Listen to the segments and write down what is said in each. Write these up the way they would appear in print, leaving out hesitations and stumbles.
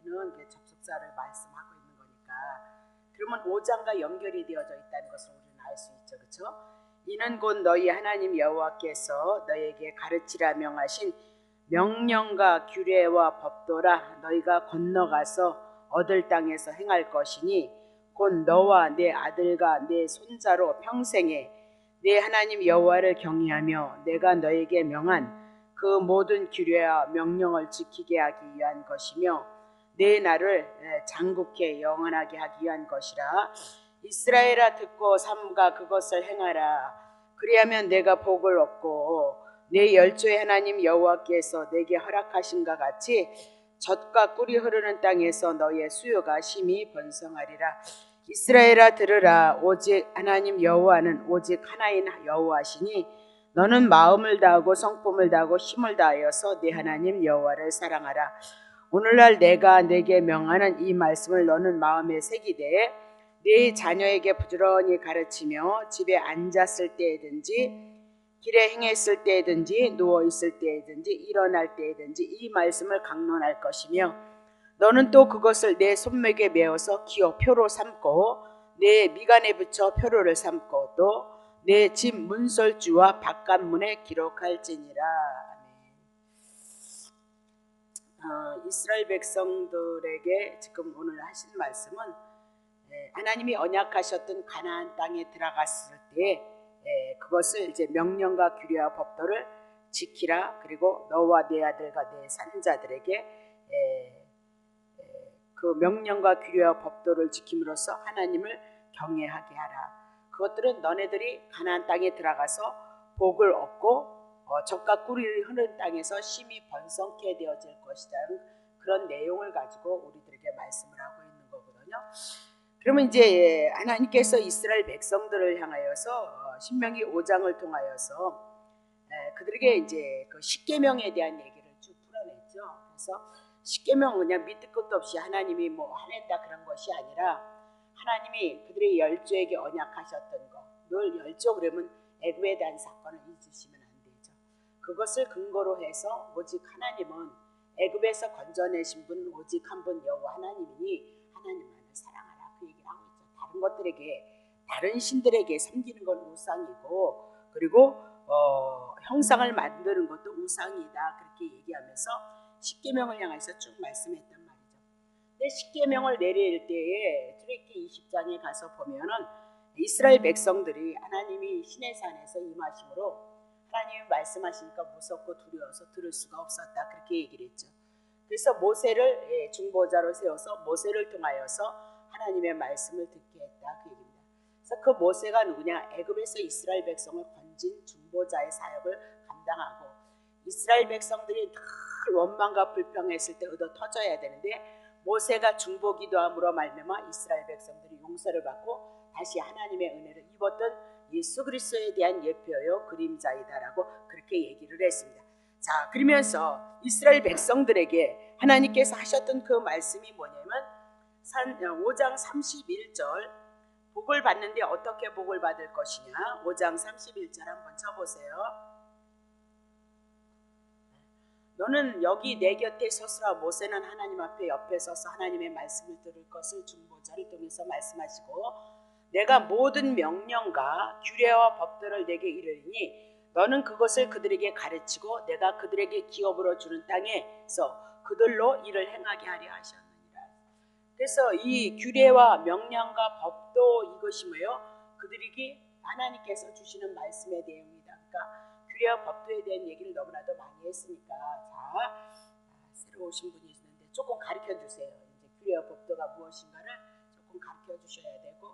우리는 접속사를 말씀하고 있는 거니까. 그러면 5장과 연결이 되어져 있다는 것을 우리는 알 수 있죠. 그렇죠? 이는 곧 너희 하나님 여호와께서 너희에게 가르치라 명하신 명령과 규례와 법도라. 너희가 건너가서 얻을 땅에서 행할 것이니 곧 너와 내 아들과 내 손자로 평생에 내 하나님 여호와를 경외하며 내가 너에게 명한 그 모든 규례와 명령을 지키게 하기 위한 것이며 내 나를 장국해 영원하게 하기 위한 것이라. 이스라엘아 듣고 삼가 그것을 행하라. 그리하면 내가 복을 얻고 내 열조의 하나님 여호와께서 내게 허락하신과 같이 젖과 꿀이 흐르는 땅에서 너의 수요가 심히 번성하리라. 이스라엘아 들으라. 오직 하나님 여호와는 오직 하나인 여호와시니 너는 마음을 다하고 성품을 다하고 힘을 다하여서 네 하나님 여호와를 사랑하라. 오늘날 내가 내게 명하는 이 말씀을 너는 마음에 새기되 네 자녀에게 부지런히 가르치며 집에 앉았을 때든지 길에 행했을 때든지 누워있을 때든지 일어날 때든지 이 말씀을 강론할 것이며 너는 또 그것을 내 손목에 메어서 기어 표로 삼고 내 미간에 붙여 표로를 삼고 또 내 집 문설주와 바깥문에 기록할지니라. 이스라엘 백성들에게 지금 오늘 하신 말씀은 하나님이 언약하셨던 가나안 땅에 들어갔을 때 그것을 이제 명령과 규례와 법도를 지키라. 그리고 너와 내 아들과 내 산자들에게 그 명령과 규례와 법도를 지킴으로써 하나님을 경외하게 하라. 그것들은 너네들이 가나안 땅에 들어가서 복을 얻고 젖과 꿀이 흐르는 땅에서 심히 번성케 되어질 것이라는 그런 내용을 가지고 우리들에게 말씀을 하고 있는 거거든요. 그러면 이제 하나님께서 이스라엘 백성들을 향하여서 신명기 5장을 통하여서 그들에게 이제 그 십계명에 대한 얘기를 쭉 풀어냈죠. 그래서 십계명은 그냥 밑도 끝도 없이 하나님이 뭐 하낸다 그런 것이 아니라 하나님이 그들의 열조에게 언약하셨던 것, 늘 열조 그러면 애굽에 대한 사건을 잊으시면 안 되죠. 그것을 근거로 해서 오직 하나님은 애굽에서 건져내신 분 오직 한 분 여호와 하나님이니 하나님만을 사랑하라 그 얘기를 하고 있죠. 다른 것들에게 다른 신들에게 섬기는 건 우상이고 그리고 형상을 만드는 것도 우상이다 그렇게 얘기하면서 십계명을 향해서 쭉 말씀했단 말이죠. 근데 십계명을 내릴 때에 출애굽기 20장에 가서 보면은 이스라엘 백성들이 하나님이 시내산에서 임하심으로 하나님이 말씀하시니까 무섭고 두려워서 들을 수가 없었다 그렇게 얘기를 했죠. 그래서 모세를 중보자로 세워서 모세를 통하여서 하나님의 말씀을 듣게 했다 그 얘기입니다. 그래서 그 모세가 누구냐? 애굽에서 이스라엘 백성을 건진 중보자의 사역을 감당하고 이스라엘 백성들이 늘 원망과 불평했을 때 얻어 터져야 되는데 모세가 중보기도함으로 말미암아 이스라엘 백성들이 용서를 받고 다시 하나님의 은혜를 입었던 예수 그리스도에 대한 예표요 그림자이다라고 그렇게 얘기를 했습니다. 자, 그러면서 이스라엘 백성들에게 하나님께서 하셨던 그 말씀이 뭐냐면 5장 31절 복을 받는데 어떻게 복을 받을 것이냐 5장 31절 한번 쳐보세요. 너는 여기 내 곁에 서서라. 모세는 하나님 앞에 옆에 서서 하나님의 말씀을 들을 것을 중보자를 통해서 말씀하시고 내가 모든 명령과 규례와 법들을 내게 이르리니 너는 그것을 그들에게 가르치고 내가 그들에게 기업으로 주는 땅에서 그들로 일을 행하게 하려 하셨느니라. 그래서 이 규례와 명령과 법도 이것이 뭐예요? 그들에게 하나님께서 주시는 말씀의 내용이다. 그러니까 규례와 법도에 대한 얘기를 너무나도 많이 했으니까 자 새로 오신 분이 있는데 조금 가르쳐 주세요. 이제 규례와 법도가 무엇인가를 조금 가르쳐 주셔야 되고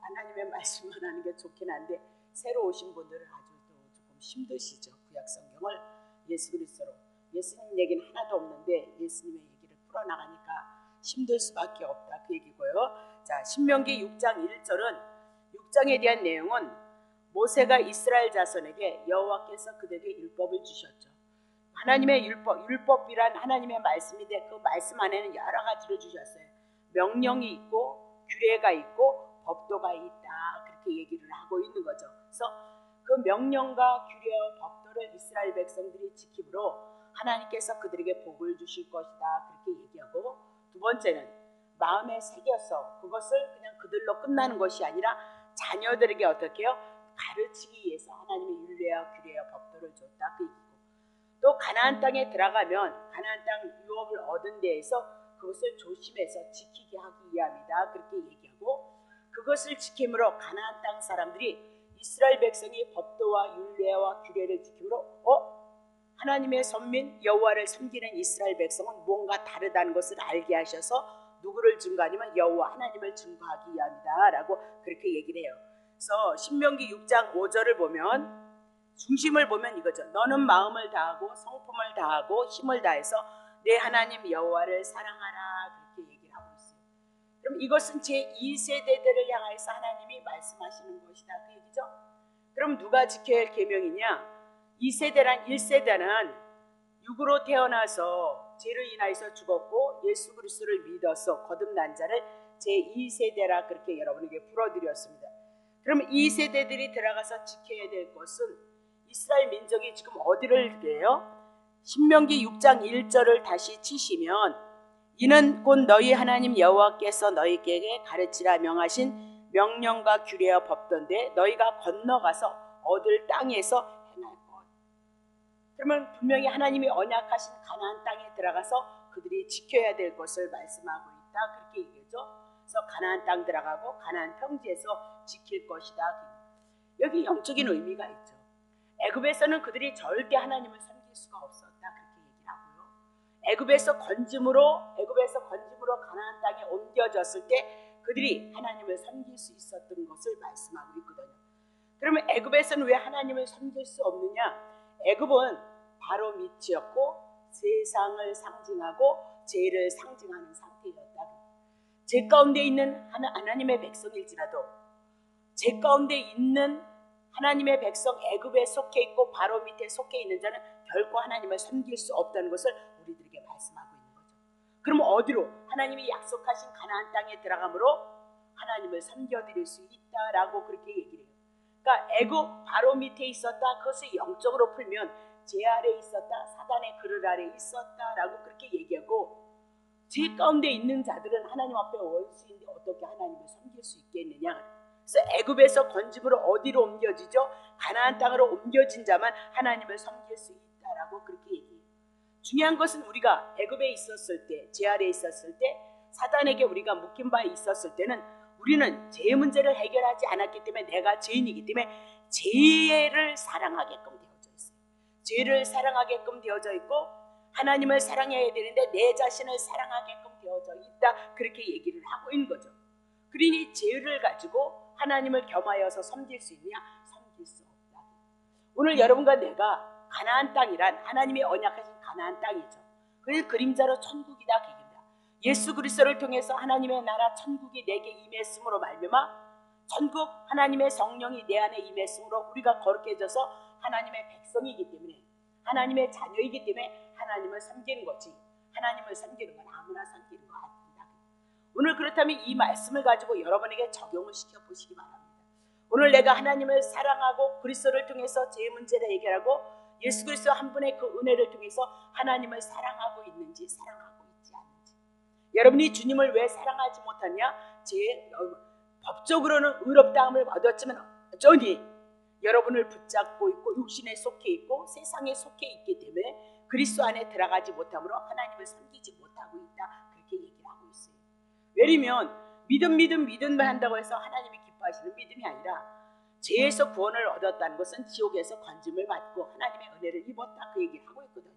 하나님의 말씀만 하는 게 좋긴 한데 새로 오신 분들은 아주 또 조금 힘드시죠. 구약 성경을 예수 그리스도로 예수님 얘기는 하나도 없는데 예수님의 얘기를 풀어나가니까 힘들 수밖에 없다 그 얘기고요. 자 신명기 6장 1절은 6장에 대한 내용은 모세가 이스라엘 자손에게 여호와께서 그들에게 율법을 주셨죠. 하나님의 율법이란 하나님의 말씀인데 그 말씀 안에는 여러 가지를 주셨어요. 명령이 있고 규례가 있고 법도가 있다 그렇게 얘기를 하고 있는 거죠. 그래서 그 명령과 규례와 법도를 이스라엘 백성들이 지킴으로 하나님께서 그들에게 복을 주실 것이다 그렇게 얘기하고, 두 번째는 마음에 새겨서 그것을 그냥 그들로 끝나는 것이 아니라 자녀들에게 어떻게 해요? 가르치기 위해서 하나님의 율례와 규례와 법도를 줬다 그 얘기고, 또 가나안 땅에 들어가면 가나안 땅 유업을 얻은 데에서 그것을 조심해서 지키게 하기 위함이다 그렇게 얘기하고, 그것을 지킴으로 가나안 땅 사람들이 이스라엘 백성이 법도와 율례와 규례를 지킴으로 하나님의 선민 여호와를 섬기는 이스라엘 백성은 뭔가 다르다는 것을 알게 하셔서 누구를 증거하냐면 여호와 하나님을 증거하기 위함이다 라고 그렇게 얘기를 해요. 그래서 신명기 6장 5절을 보면 중심을 보면 이거죠. 너는 마음을 다하고 성품을 다하고 힘을 다해서 내 하나님 여호와를 사랑하라 그렇게 얘기를 하고 있어요. 그럼 이것은 제2세대들을 향해서 하나님이 말씀하시는 것이다 그 얘기죠. 그럼 누가 지켜야 할 계명이냐? 2세대란 1세대는 육으로 태어나서 죄를 인하여서 죽었고 예수 그리스도를 믿어서 거듭난 자를 제2세대라 그렇게 여러분에게 풀어드렸습니다. 그럼 2세대들이 들어가서 지켜야 될 것은 이스라엘 민족이 지금 어디를 해요? 신명기 6장 1절을 다시 치시면 이는 곧 너희 하나님 여호와께서 너희에게 가르치라 명하신 명령과 규례와 법도인데 너희가 건너가서 얻을 땅에서 행할 것. 그러면 분명히 하나님이 언약하신 가나안 땅에 들어가서 그들이 지켜야 될 것을 말씀하고 있다 그렇게 얘기하죠. 그래서 가나안 땅 들어가고 가나안 평지에서 지킬 것이다. 여기 영적인 의미가 있죠. 애굽에서는 그들이 절대 하나님을 섬길 수가 없었다 그렇게 얘기를 하고요. 애굽에서 건짐으로 가나안 땅에 옮겨졌을 때 그들이 하나님을 섬길 수 있었던 것을 말씀하고 있거든요. 그러면 애굽에서는 왜 하나님을 섬길 수 없느냐? 애굽은 바로 밑이었고 세상을 상징하고 죄를 상징하는 상태였다. 죄 가운데 있는 하나님의 백성일지라도 죄 가운데 있는 하나님의 백성 애굽에 속해 있고 바로 밑에 속해 있는 자는 결코 하나님을 섬길 수 없다는 것을 우리들에게 말씀하고 있는 거죠. 그럼 어디로? 하나님이 약속하신 가나안 땅에 들어감으로 하나님을 섬겨드릴 수 있다라고 그렇게 얘기를 해요. 그러니까 애굽 바로 밑에 있었다. 그것을 영적으로 풀면 죄 아래 있었다. 사단의 그릇 아래 있었다라고 그렇게 얘기하고, 죄 가운데 있는 자들은 하나님 앞에 원수인데 어떻게 하나님을 섬길 수 있겠느냐? 그래서 애굽에서 건짐으로 어디로 옮겨지죠? 가나안 땅으로 옮겨진 자만 하나님을 섬길 수 있다라고 그렇게 얘기해요. 중요한 것은 우리가 애굽에 있었을 때, 죄 아래 있었을 때, 사단에게 우리가 묶인 바에 있었을 때는 우리는 죄의 문제를 해결하지 않았기 때문에 내가 죄인이기 때문에 죄를 사랑하게끔 되어져 있어요. 죄를 사랑하게끔 되어져 있고 하나님을 사랑해야 되는데 내 자신을 사랑하게끔 되어져 있다 그렇게 얘기를 하고 있는 거죠. 그러니 죄를 가지고 하나님을 겸하여서 섬길 수 있느냐? 섬길 수 없다. 오늘 여러분과 내가 가나안 땅이란 하나님의 언약하신 가나안 땅이죠. 그래서 그림자로 천국이다 얘기입니다. 예수 그리스도를 통해서 하나님의 나라 천국이 내게 임했음으로 말미암아 천국 하나님의 성령이 내 안에 임했으므로 우리가 거룩해져서 하나님의 백성이기 때문에 하나님의 자녀이기 때문에 하나님을 섬기는 거지, 하나님을 섬기는 건 아무나 섬기는 거 아닙니다. 오늘 그렇다면 이 말씀을 가지고 여러분에게 적용을 시켜보시기 바랍니다. 오늘 내가 하나님을 사랑하고 그리스도를 통해서 제 문제를 해결하고 예수 그리스도 한 분의 그 은혜를 통해서 하나님을 사랑하고 있는지 사랑하고 있지 않는지, 여러분이 주님을 왜 사랑하지 못하냐? 법적으로는 의롭다함을 얻었지만 어쩌니 여러분을 붙잡고 있고 육신에 속해 있고 세상에 속해 있기 때문에 그리스도 안에 들어가지 못함으로 하나님을 섬기지 못하고 있다 그렇게 얘기를 하고 있어요. 왜냐면 믿음만 한다고 해서 하나님이 기뻐하시는 믿음이 아니라 죄에서 구원을 얻었다는 것은 지옥에서 건짐을 받고 하나님의 은혜를 입었다 그 얘기를 하고 있거든요.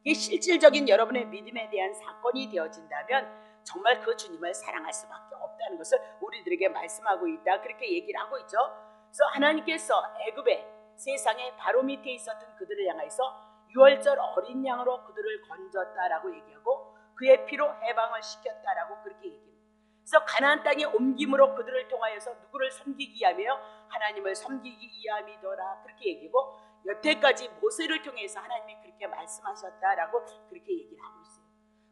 이게 실질적인 여러분의 믿음에 대한 사건이 되어진다면 정말 그 주님을 사랑할 수밖에 없다는 것을 우리들에게 말씀하고 있다 그렇게 얘기를 하고 있죠. 그래서 하나님께서 애굽의 세상에 바로 밑에 있었던 그들을 향해서 유월절 어린 양으로 그들을 건졌다라고 얘기하고 그의 피로 해방을 시켰다라고 그렇게 얘기합니다. 그래서 가나안 땅에 옮김으로 그들을 통하여서 누구를 섬기기 위하며 하나님을 섬기기 위함이더라 그렇게 얘기하고, 여태까지 모세를 통해서 하나님이 그렇게 말씀하셨다라고 그렇게 얘기를 하고 있어요.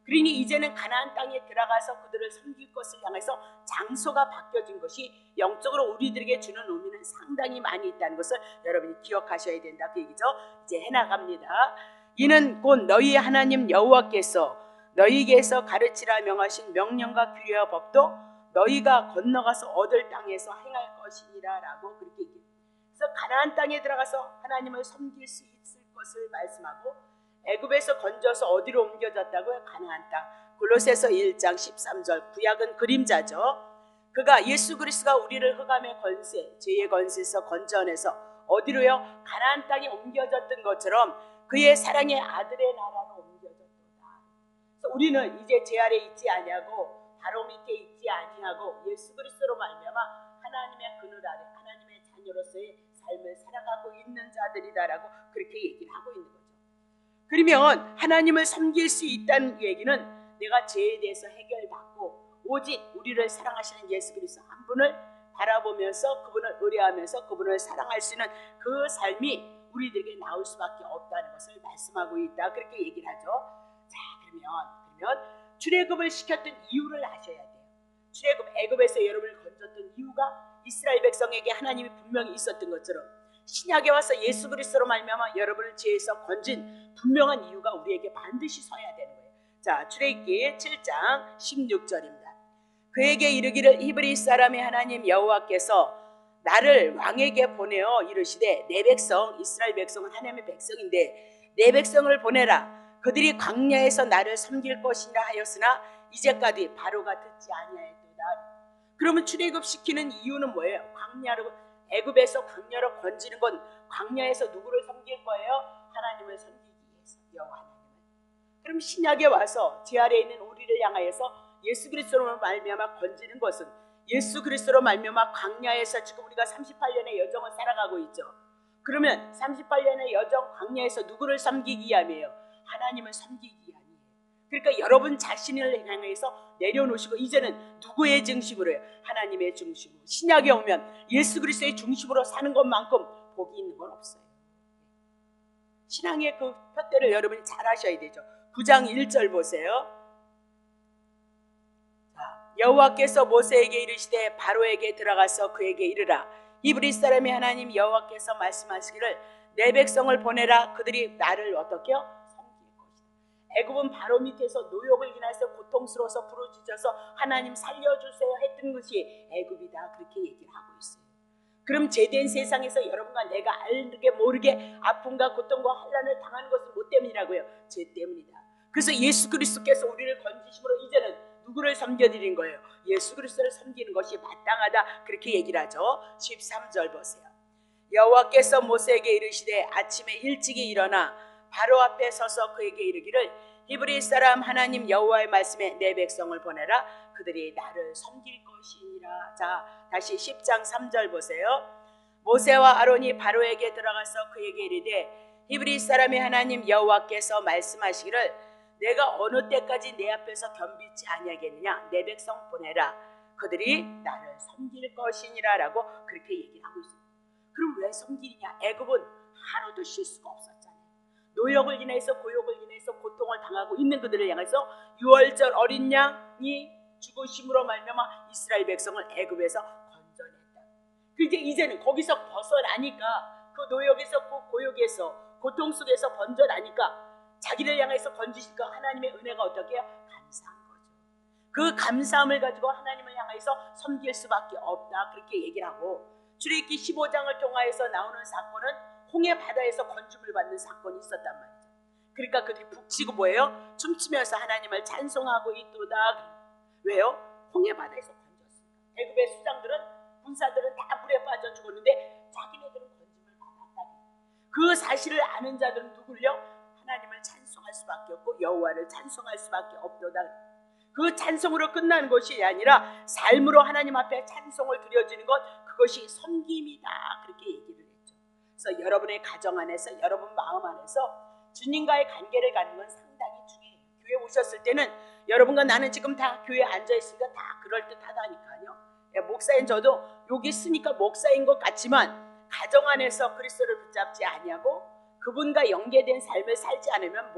그러니 이제는 가나안 땅에 들어가서 그들을 섬길 것을 향해서 장소가 바뀌어진 것이 영적으로 우리들에게 주는 의미는 상당히 많이 있다는 것을 여러분이 기억하셔야 된다 그 얘기죠. 이제 해나갑니다. 이는 곧 너희의 하나님 여호와께서 너희에게서 가르치라 명하신 명령과 규례와 법도 너희가 건너가서 얻을 땅에서 행할 것이니라 라고 그렇게 얘기해요. 그래서 가나안 땅에 들어가서 하나님을 섬길 수 있을 것을 말씀하고, 애굽에서 건져서 어디로 옮겨졌다고요? 가나안 땅. 골로새서 1장 13절. 구약은 그림자죠. 그가 예수 그리스도가 우리를 흑암의 권세, 죄의 권세에서 건져내서 어디로요? 가나안 땅에 옮겨졌던 것처럼 그의 사랑의 아들의 나라로 옮겨졌도다. 그래서 우리는 이제 죄 아래 있지 아니하고 바로 밑에 있지 아니하고 예수 그리스도로 말미암아 하나님의 그늘 아래 하나님의 자녀로서의 삶을 살아가고 있는 자들이다라고 그렇게 얘기를 하고 있는 거죠. 그러면 하나님을 섬길 수 있다는 얘기는 내가 죄에 대해서 해결받고 오직 우리를 사랑하시는 예수 그리스도 한 분을 바라보면서 그분을 의뢰하면서 그분을 사랑할 수 있는 그 삶이 우리들에게 나올 수밖에 없다는 것을 말씀하고 있다, 그렇게 얘기를 하죠. 자, 그러면 출애굽을 시켰던 이유를 아셔야 돼요. 출애굽, 애굽에서 여러분을 건졌던 이유가 이스라엘 백성에게 하나님이 분명히 있었던 것처럼 신약에 와서 예수 그리스도로 말미암아 여러분을 죄에서 건진 분명한 이유가 우리에게 반드시 서야 되는 거예요. 자, 출애굽기 7장 16절입니다. 그에게 이르기를 히브리 사람의 하나님 여호와께서 나를 왕에게 보내어 이르시되 내 백성 이스라엘 백성은 하나님의 백성인데 내 백성을 보내라. 그들이 광야에서 나를 섬길 것이라 하였으나 이제까지 바로가 듣지 아니하였도다. 그러면 출애굽시키는 이유는 뭐예요? 광야로, 애굽에서 광야로 건지는 건 광야에서 누구를 섬길 거예요? 하나님을 섬기기 위해서, 여호와 하나님을. 그럼 신약에 와서 제 아래에 있는 우리를 향하여서 예수 그리스도로 말미암아 건지는 것은 예수 그리스도로 말미암아 광야에서 지금 우리가 38년의 여정을 살아가고 있죠. 그러면 38년의 여정 광야에서 누구를 섬기기 위함이에요? 하나님을 섬기기 위함이에요. 그러니까 여러분 자신을 향해서 내려놓으시고 이제는 누구의 중심으로요? 하나님의 중심으로. 신약에 오면 예수 그리스도의 중심으로 사는 것만큼 복이 있는 건 없어요. 신앙의 그 푯대를 여러분이 잘 하셔야 되죠. 9장 1절 보세요. 여호와께서 모세에게 이르시되 바로에게 들어가서 그에게 이르라. 히브리 사람의 하나님 여호와께서 말씀하시기를 내 백성을 보내라. 그들이 나를 어떻게요? 섬길 것이다. 애굽은 바로 밑에서 노역을 인해서 고통스러워서 부르짖어서 하나님 살려주세요 했던 것이 애굽이다, 그렇게 얘기를 하고 있어요. 그럼 죄된 세상에서 여러분과 내가 알게 모르게 아픔과 고통과 환난을 당하는 것은 뭐 때문이라고요? 죄 때문이다. 그래서 예수 그리스도께서 우리를 건지심으로 이제는 누구를 섬겨드린 거예요? 예수 그리스도를 섬기는 것이 마땅하다, 그렇게 얘기를 하죠. 13절 보세요. 여호와께서 모세에게 이르시되 아침에 일찍이 일어나 바로 앞에 서서 그에게 이르기를 히브리 사람 하나님 여호와의 말씀에 내 백성을 보내라. 그들이 나를 섬길 것이니라. 자, 다시 10장 3절 보세요. 모세와 아론이 바로에게 들어가서 그에게 이르되 히브리 사람의 하나님 여호와께서 말씀하시기를 내가 어느 때까지 내 앞에서 겸비치 아니하겠느냐. 내 백성 보내라. 그들이 나를 섬길 것이니라 라고 그렇게 얘기를 하고 있습니다. 그럼 왜 섬기느냐? 애굽은 하루도 쉴 수가 없었잖아요. 노역을 인해서 고역을 인해서 고통을 당하고 있는 그들을 향해서 유월절 어린 양이 죽으심으로 말미암아 이스라엘 백성을 애굽에서 건져냈다. 그런데 이제는 거기서 벗어나니까 그 노역에서 그 고역에서 고통 속에서 번져나니까 자기를 향해서 건지실까 하나님의 은혜가 어떻게 해요? 감사한 거죠. 그 감사함을 가지고 하나님을 향해서 섬길 수밖에 없다, 그렇게 얘기를 하고, 출애굽기 15장을 통하여서 나오는 사건은 홍해 바다에서 건짐을 받는 사건이 있었단 말이죠. 그러니까 그들이 북치고 뭐예요? 춤추면서 하나님을 찬송하고 있도다. 왜요? 홍해 바다에서 건졌으니까. 애굽의 수장들은 군사들은 다 물에 빠져 죽었는데 자기네들은 건짐을 받았다. 그 사실을 아는 자들은 누굴요? 하나님을 찬송할 수밖에 없고 여호와를 찬송할 수밖에 없도다. 그 찬송으로 끝나는 것이 아니라 삶으로 하나님 앞에 찬송을 드려지는 것, 그것이 섬김이다, 그렇게 얘기를 했죠. 그래서 여러분의 가정 안에서 여러분 마음 안에서 주님과의 관계를 갖는 건 상당히 중요해요. 교회 오셨을 때는 여러분과 나는 지금 다 교회에 앉아있으니까 다 그럴듯하다니까요. 목사인 저도 여기 있으니까 목사인 것 같지만 가정 안에서 그리스도를 붙잡지 아니하고 그분과 연계된 삶을 살지 않으면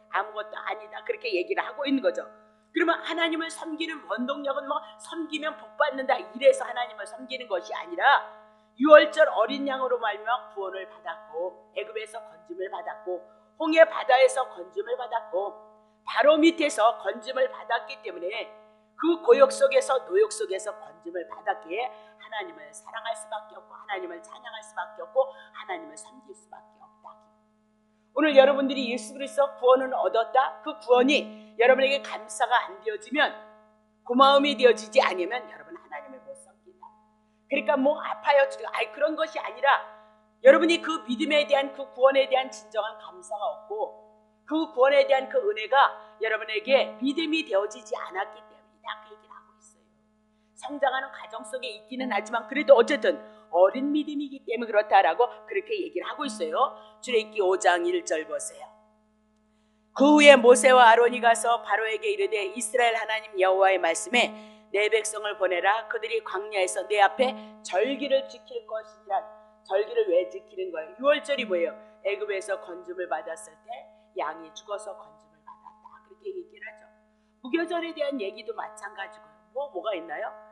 아무것도 아니다, 그렇게 얘기를 하고 있는 거죠. 그러면 하나님을 섬기는 원동력은 섬기면 복받는다 이래서 하나님을 섬기는 것이 아니라 유월절 어린 양으로 말미암아 구원을 받았고 애굽에서 건짐을 받았고 홍해 바다에서 건짐을 받았고 바로 밑에서 건짐을 받았기 때문에 그 고역 속에서 노역 속에서 건짐을 받았기에 하나님을 사랑할 수밖에 없고 하나님을 찬양할 수밖에 없고 하나님을 섬길 수밖에 없다. 오늘 여러분들이 예수 그리스도 구원을 얻었다. 그 구원이 여러분에게 감사가 안 되어지면, 고마움이 되어지지 않으면 여러분 하나님을 못 섬긴다. 그러니까 뭐 아파요 그런 것이 아니라 여러분이 그 믿음에 대한 그 구원에 대한 진정한 감사가 없고 그 구원에 대한 그 은혜가 여러분에게 믿음이 되어지지 않았기 때문이다. 그 얘기를 하고 있어요. 성장하는 과정 속에 있기는 하지만 그래도 어쨌든 어린 믿음이기 때문에 그렇다라고 그렇게 얘기를 하고 있어요. 출애굽기 5장 1절 보세요. 그 후에 모세와 아론이 가서 바로에게 이르되 이스라엘 하나님 여호와의 말씀에 내 백성을 보내라. 그들이 광야에서 내 앞에 절기를 지킬 것이니라. 절기를 왜 지키는 거예요? 6월절이 뭐예요? 애굽에서 건짐을 받았을 때 양이 죽어서 건짐을 받았다. 그렇게 얘기를 하죠. 무교절에 대한 얘기도 마찬가지고요. 뭐가 있나요?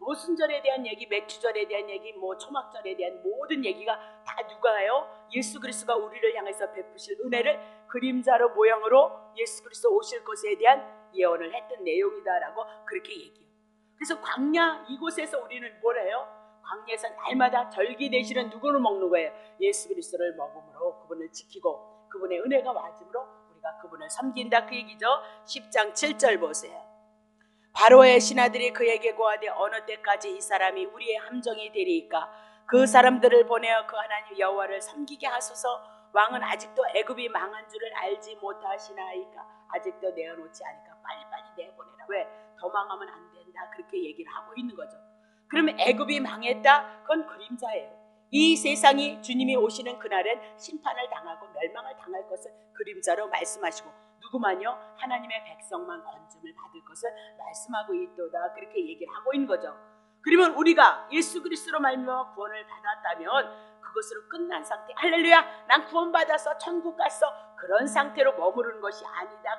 오순절에 대한 얘기, 맥주절에 대한 얘기, 초막절에 대한 모든 얘기가 다 누가 해요? 예수 그리스도가 우리를 향해서 베푸실 은혜를 그림자로 모양으로 예수 그리스도 오실 것에 대한 예언을 했던 내용이다라고 그렇게 얘기해요. 그래서 광야 이곳에서 우리는 뭘 해요? 광야에서 날마다 절기 대신은 누구를 먹는 거예요? 예수 그리스도를 먹음으로 그분을 지키고 그분의 은혜가 와짐으로 우리가 그분을 섬긴다. 그 얘기죠. 10장 7절 보세요. 바로의 신하들이 그에게 고하되 어느 때까지 이 사람이 우리의 함정이 되리이까? 그 사람들을 보내어 그 하나님 여호와를 섬기게 하소서. 왕은 아직도 애굽이 망한 줄을 알지 못하시나이까? 아직도 내어놓지 않으니까 빨리빨리 내보내라. 왜? 더 망하면 안 된다. 그렇게 얘기를 하고 있는 거죠. 그러면 애굽이 망했다? 그건 그림자예요. 이 세상이 주님이 오시는 그날은 심판을 당하고 멸망을 당할 것을 그림자로 말씀하시고 누구만요? 하나님의 백성만 건짐을 받을 것을 말씀하고 있도다. 그렇게 얘기를 하고 있는 거죠. 그러면 우리가 예수 그리스도로 말미암아 구원을 받았다면 그것으로 끝난 상태, 할렐루야 난 구원받아서 천국 갔어, 그런 상태로 머무르는 것이 아니다.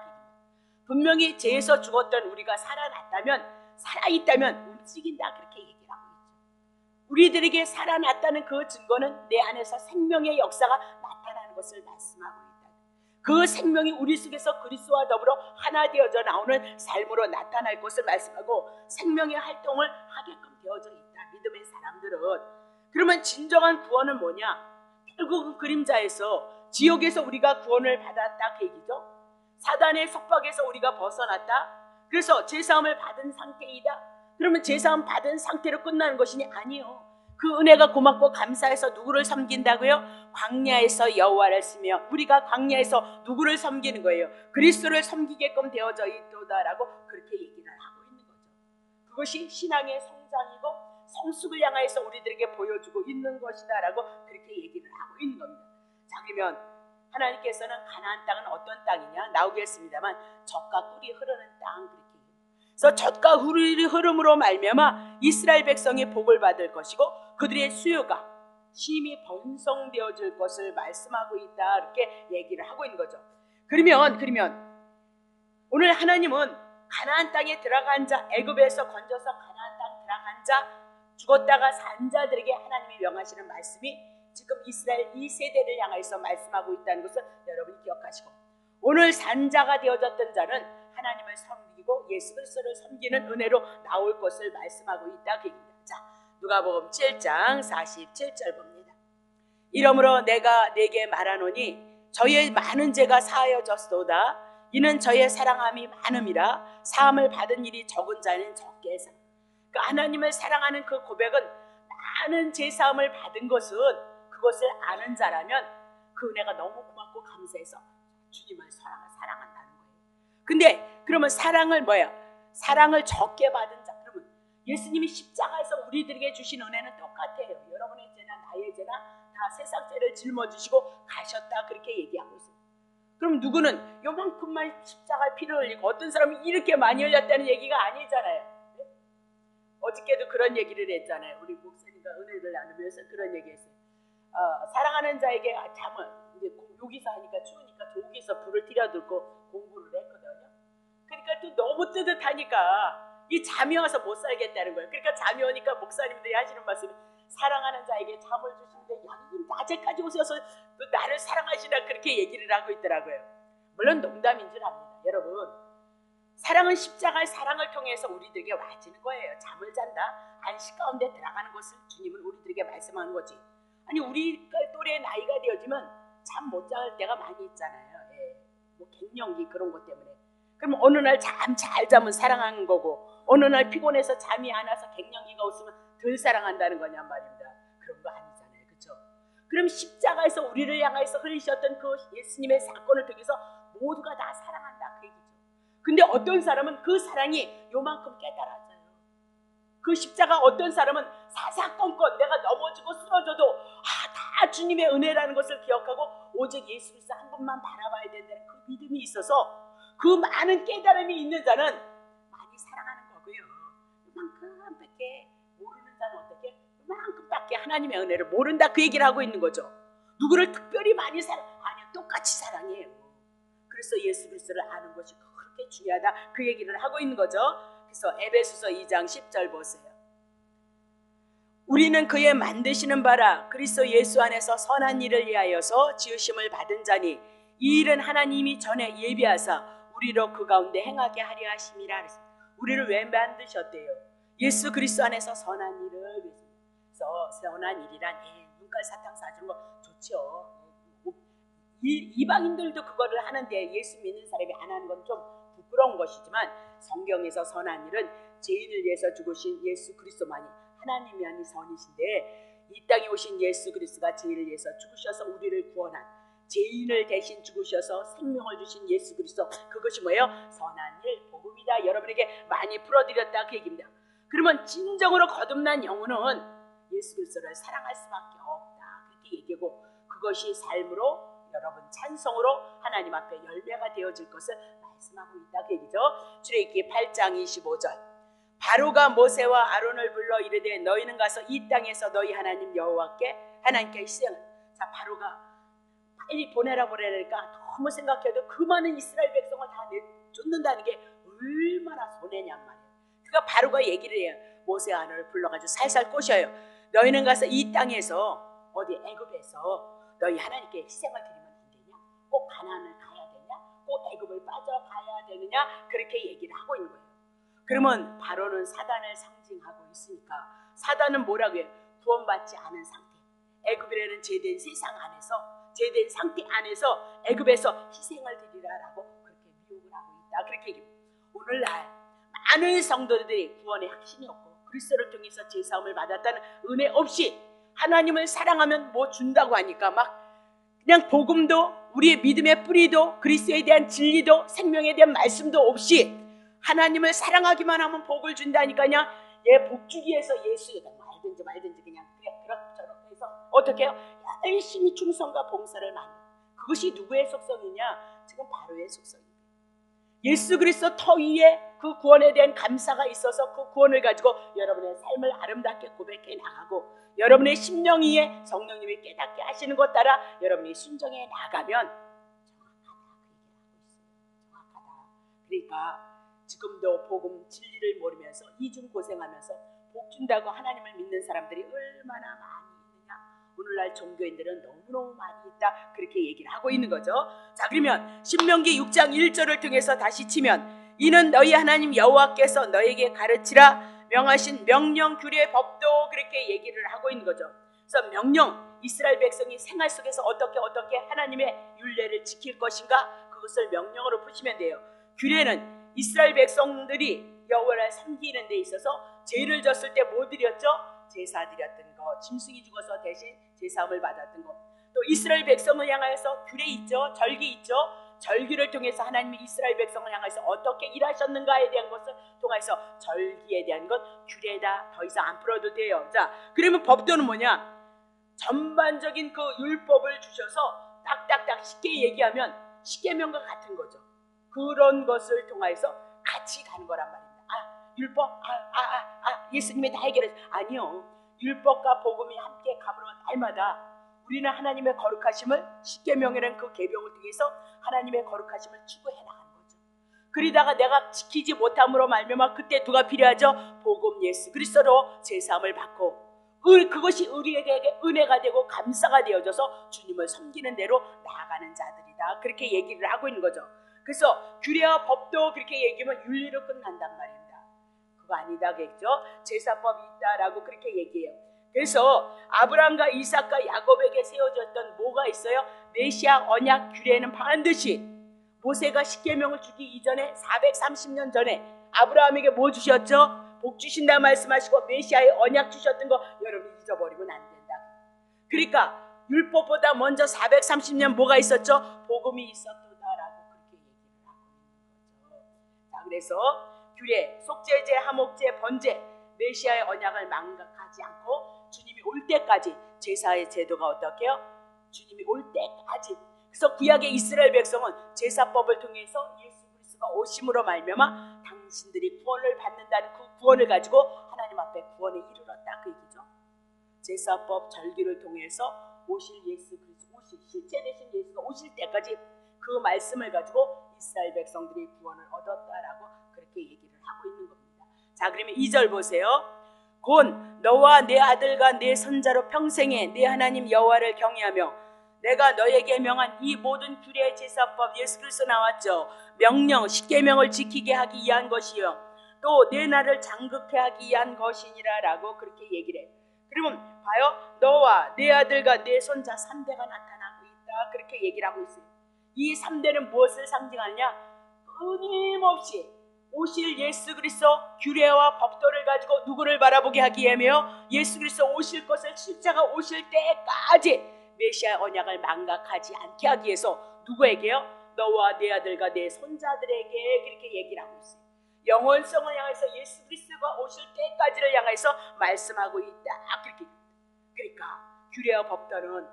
분명히 죄에서 죽었던 우리가 살아났다면, 살아있다면 움직인다. 그렇게 얘기를 하고 있죠. 우리들에게 살아났다는 그 증거는 내 안에서 생명의 역사가 나타나는 것을 말씀하고 있다. 그 생명이 우리 속에서 그리스도와 더불어 하나 되어져 나오는 삶으로 나타날 것을 말씀하고 생명의 활동을 하게끔 되어져 있다. 믿음의 사람들은. 그러면 진정한 구원은 뭐냐? 결국은 그림자에서, 지옥에서 우리가 구원을 받았다. 그 얘기죠. 사단의 속박에서 우리가 벗어났다. 그래서 제사함을 받은 상태이다. 그러면 제사함 받은 상태로 끝나는 것이니? 아니요. 그 은혜가 고맙고 감사해서 누구를 섬긴다고요? 광야에서 여호와를 쓰며 우리가 광야에서 누구를 섬기는 거예요? 그리스도를 섬기게끔 되어져 있도다라고 그렇게 얘기를 하고 있는 거죠. 그것이 신앙의 성장이고 성숙을 향하여서 우리들에게 보여주고 있는 것이다라고 그렇게 얘기를 하고 있는 겁니다. 자, 그러면 하나님께서는 가나안 땅은 어떤 땅이냐? 나오겠습니다만 젖과 꿀이 흐르는 땅, 그렇게. 그래서 젖과 꿀이 흐름으로 말미암아 이스라엘 백성이 복을 받을 것이고 그들의 수요가 심히 번성되어질 것을 말씀하고 있다. 이렇게 얘기를 하고 있는 거죠. 그러면 오늘 하나님은 가나안 땅에 들어간 자, 애굽에서 건져서 가나안 땅 들어간 자, 죽었다가 산 자들에게 하나님이 명하시는 말씀이 지금 이스라엘 이 세대를 향해서 말씀하고 있다는 것을 여러분이 기억하시고, 오늘 산자가 되어졌던 자는 하나님을 섬기고 예수 그리스도를 섬기는 은혜로 나올 것을 말씀하고 있다. 그 얘기입니다. 자, 누가복음 7장 47절 봅니다. 이러므로 내가 네게 말하노니 저의 많은 죄가 사하여졌도다. 이는 저의 사랑함이 많음이라. 사함을 받은 일이 적은 자는 적게 해서. 그러니까 하나님을 사랑하는 그 고백은 많은 죄 사함을 받은 것은, 그것을 아는 자라면 그 은혜가 너무 고맙고 감사해서 주님을 사랑한다는 거예요. 근데 그러면 사랑을 뭐야? 사랑을 적게 받은 자, 그러면 예수님이 십자가에서 우리들에게 주신 은혜는 똑같아요. 여러분의 죄나 나의 죄나 다 세상 죄를 짊어지시고 가셨다. 그렇게 얘기하고 있어요. 그럼 누구는 요만큼만 십자가에 피를 흘리고, 어떤 사람이 이렇게 많이 흘렸다는 얘기가 아니잖아요. 네? 어저께도 그런 얘기를 했잖아요. 우리 목사님과 은혜를 나누면서 그런 얘기했어요. 사랑하는 자에게 잠을 이제 여기서 하니까 추우니까 저기서 불을 들여두고 공부를 했거든요. 그러니까 또 너무 뜨뜻하니까 이 잠이 와서 못 살겠다는 거예요. 그러니까 잠이 오니까 목사님들이 하시는 말씀이 사랑하는 자에게 잠을 주시는데 여기 낮에까지 오셔서 또 나를 사랑하시나 그렇게 얘기를 하고 있더라고요. 물론 농담인 줄 압니다. 여러분, 사랑은 십자가의 사랑을 통해서 우리들에게 와지는 거예요. 잠을 잔다, 안식 가운데 들어가는 것을 주님은 우리들에게 말씀하는 거지. 아니, 우리 또래 나이가 되어지면 잠 못 잘 때가 많이 있잖아요. 뭐 갱년기 그런 것 때문에. 그럼 어느 날 잠 잘 자면 사랑하는 거고, 어느 날 피곤해서 잠이 안 와서 갱년기가 없으면 덜 사랑한다는 거냐 말입니다. 그런 거 아니잖아요. 그렇죠? 그럼 십자가에서 우리를 향해서 흘리셨던 그 예수님의 사건을 통해서 모두가 다 사랑한다 그 얘기죠. 근데 어떤 사람은 그 사랑이 요만큼 깨달아져요. 그 십자가 어떤 사람은 사사건건 내가 넘어지고 쓰러져도 다 주님의 은혜라는 것을 기억하고 오직 예수 그리스도 한 분만 바라봐야 된다는 그 믿음이 있어서 그 많은 깨달음이 있는 자는 많이 사랑하는 거고요. 이만큼밖에 모르는 자는 어떻게? 이만큼밖에 하나님의 은혜를 모른다 그 얘기를 하고 있는 거죠. 누구를 특별히 많이 아니요, 똑같이 사랑해요. 그래서 예수 그리스도를 아는 것이 그렇게 중요하다 그 얘기를 하고 있는 거죠. 그래서 에베소서 2장 10절 보세요. 우리는 그의 만드시는 바라 그리스도 예수 안에서 선한 일을 위하여서 지으심을 받은 자니 이 일은 하나님이 전에 예비하사 우리로 그 가운데 행하게 하려 하심이라 그랬습니다. 우리를 왜 만드셨대요? 예수 그리스도 안에서 선한 일을 위해서. 그래서 선한 일이란 눈깔 사탕 사주는 거 좋죠. 이방인들도 그거를 하는데 예수 믿는 사람이 안 하는 건 좀 부끄러운 것이지만 성경에서 선한 일은 죄인을 위해서 죽으신 예수 그리스도만이 하나님이 아닌 선이신데 이 땅에 오신 예수 그리스도가 죄인을 위해서 죽으셔서 우리를 구원한 죄인을 대신 죽으셔서 생명을 주신 예수 그리스도 그것이 뭐예요? 선한 일, 복음이다. 여러분에게 많이 풀어드렸다 그 얘기입니다. 그러면 진정으로 거듭난 영혼은 예수 그리스도를 사랑할 수밖에 없다 그렇게 얘기하고 그것이 삶으로 여러분 찬송으로 하나님 앞에 열매가 되어질 것을 말씀하고 있다 그 얘기죠. 출애굽기 8장 25절 바로가 모세와 아론을 불러 이르되 너희는 가서 이 땅에서 너희 하나님 여호와께 하나님께 희생을. 자, 바로가 빨리 보내라니까 너무 생각해도 그 많은 이스라엘 백성을 다 내쫓는다는 게 얼마나 손해냔 말이에요. 그러니까 바로가 얘기를 해요. 모세와 아론을 불러가지고 살살 꼬셔요. 너희는 가서 이 땅에서 어디 애굽에서 너희 하나님께 희생을 드리면 안 되냐? 꼭 가나안을 가야 되냐? 꼭 애굽을 빠져가야 되느냐? 그렇게 얘기를 하고 있는 거예요. 그러면 바로는 사단을 상징하고 있으니까 사단은 뭐라고 해요? 구원받지 않은 상태. 애굽이라는 죄된 세상 안에서 죄된 상태 안에서 애굽에서 희생을 드리라라고 그렇게 미혹을 하고 있다. 그렇게 얘기합니다. 오늘날 많은 성도들이 구원의 확신이 없고 그리스도를 통해서 제사함을 받았다는 은혜 없이 하나님을 사랑하면 뭐 준다고 하니까 막 그냥 복음도 우리의 믿음의 뿌리도 그리스도에 대한 진리도 생명에 대한 말씀도 없이 하나님을 사랑하기만 하면 복을 준다니까 그냥 복 주기 위해서 예수에다 말든지 그냥 그렇게 해서 어떻게 해요? 열심히 충성과 봉사를 많이. 그것이 누구의 속성이냐? 지금 바로의 속성입니다. 예수 그리스도 터 위에 그 구원에 대한 감사가 있어서 그 구원을 가지고 여러분의 삶을 아름답게 고백해 나가고 여러분의 심령 위에 성령님이 깨닫게 하시는 것 따라 여러분이 순종해 나가면 정확하다. 그러니까 지금도 복음 진리를 모르면서 이중 고생하면서 복 준다고 하나님을 믿는 사람들이 얼마나 많이 있느냐. 오늘날 종교인들은 너무너무 많이 있다. 그렇게 얘기를 하고 있는 거죠. 자, 그러면 신명기 6장 1절을 통해서 다시 치면 이는 너희 하나님 여호와께서 너에게 가르치라 명하신 명령 규례 법도 그렇게 얘기를 하고 있는 거죠. 그래서 명령 이스라엘 백성이 생활 속에서 어떻게 하나님의 율례를 지킬 것인가 그것을 명령으로 푸시면 돼요. 규례는 이스라엘 백성들이 여호와를 섬기는 데 있어서 죄를 졌을 때 뭐 드렸죠? 제사 드렸던 거, 짐승이 죽어서 대신 제사함을 받았던 거. 또 이스라엘 백성을 향하여서 규례 있죠, 절기 있죠. 절기를 통해서 하나님이 이스라엘 백성을 향해서 어떻게 일하셨는가에 대한 것을 통해서 절기에 대한 것 규례다. 더 이상 안 풀어도 돼요. 자, 그러면 법도는 뭐냐? 전반적인 그 율법을 주셔서 딱딱딱 쉽게 얘기하면 십계명과 같은 거죠. 그런 것을 통해서 같이 가는 거란 말입니다. 율법? 예수님이 다 해결했어요. 아니요. 율법과 복음이 함께 가므로 날마다 우리는 하나님의 거룩하심을 십계명이라는 그 계명을 통해서 하나님의 거룩하심을 추구해 나가는 거죠. 그러다가 내가 지키지 못함으로 말미암아 그때 누가 필요하죠? 복음 예수 그리스도로 제사함을 받고 그것이 우리에게 은혜가 되고 감사가 되어져서 주님을 섬기는 대로 나아가는 자들이다. 그렇게 얘기를 하고 있는 거죠. 그래서 규례와 법도 그렇게 얘기하면 윤리로 끝난단 말입니다. 그거 아니다겠죠? 제사법이 있다라고 그렇게 얘기해요. 그래서 아브라함과 이삭과 야곱에게 세워졌던 뭐가 있어요? 메시아 언약 규례는 반드시 모세가 십계명을 주기 이전에 430년 전에 아브라함에게 뭐 주셨죠? 복 주신다 말씀하시고 메시아의 언약 주셨던 거 여러분 잊어버리면 안 된다. 그러니까 율법보다 먼저 430년 뭐가 있었죠? 복음이 있었다라고 그렇게 얘기를 하고 있는 거죠. 자, 그래서 규례, 속죄제, 하목제, 번제, 메시아의 언약을 망각하지 않고 주님이 올 때까지 제사의 제도가 어떻게 해요? 주님이 올 때까지. 그래서 구약의 이스라엘 백성은 제사법을 통해서 예수 그리스도가 오심으로 말미암아 당신들이 구원을 받는다는 그 구원을 가지고 하나님 앞에 구원에 이르렀다 그 얘기죠. 제사법 절기를 통해서 오실 예수 그리스도, 실체 되신 예수가 오실 때까지 그 말씀을 가지고 이스라엘 백성들이 구원을 얻었다라고 그렇게 얘기를 하고 있는 겁니다. 자, 그러면 2절 보세요. 곧 너와 내 아들과 내 손자로 평생에 내 하나님 여호와를 경외하며 내가 너에게 명한 이 모든 규례 제사법, 예수 그리스도 나왔죠. 명령, 십계명을 지키게 하기 위한 것이요 또 내 나를 장극케 하기 위한 것이니라 라고 그렇게 얘기를 해. 그러면 봐요. 너와 내 아들과 내 손자 3대가 나타나고 있다 그렇게 얘기를 하고 있어요. 이 3대는 무엇을 상징하느냐? 끊임없이 오실 예수 그리스도 규례와 법도를 가지고 누구를 바라보게 하기 위하며 예수 그리스도 오실 것을 십자가 오실 때까지 메시아 언약을 망각하지 않게 하기 위해서 누구에게요? 너와 내 아들과 내 손자들에게 그렇게 얘기를 하고 있어요. 영원성을 향해서 예수 그리스도가 오실 때까지를 향해서 말씀하고 있다 그렇게. 그러니까 규례와 법도는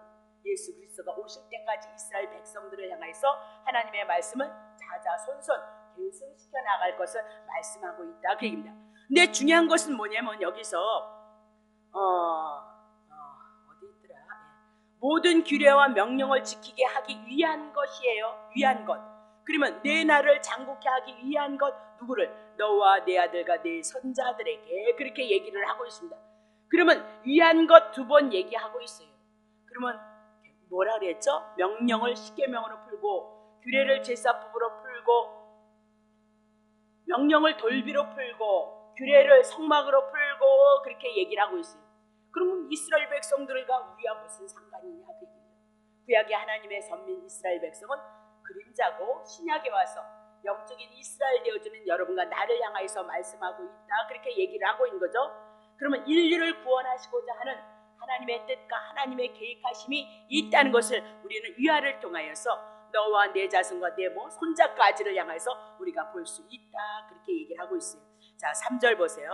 예수 그리스도가 오실 때까지 이스라엘 백성들을 향해서 하나님의 말씀을 자자손손 계승시켜 나갈 것을 말씀하고 있다 그 얘기입니다. 근데 중요한 것은 뭐냐면 여기서 어디 있더라? 모든 규례와 명령을 지키게 하기 위한 것이에요. 위한 것. 그러면 내 나를 장국케 하기 위한 것 누구를? 너와 내 아들과 내 손자들에게 그렇게 얘기를 하고 있습니다. 그러면 위한 것 2번 얘기하고 있어요. 그러면 뭐라 그랬죠? 명령을 십계명으로 풀고 규례를 제사법으로 풀고 명령을 돌비로 풀고 규례를 성막으로 풀고 그렇게 얘기를 하고 있어요. 그러면 이스라엘 백성들과 우리와 무슨 상관이냐 그 얘기죠. 구약의 하나님의 선민 이스라엘 백성은 그림자고 신약에 와서 영적인 이스라엘 되어주는 여러분과 나를 향하여서 말씀하고 있다 그렇게 얘기를 하고 있는 거죠. 그러면 인류를 구원하시고자 하는 하나님의 뜻과 하나님의 계획하심이 있다는 것을 우리는 위아를 통하여서 너와 내 자손과 내 손자까지를 향해서 우리가 볼 수 있다 그렇게 얘기를 하고 있어요. 자, 3절 보세요.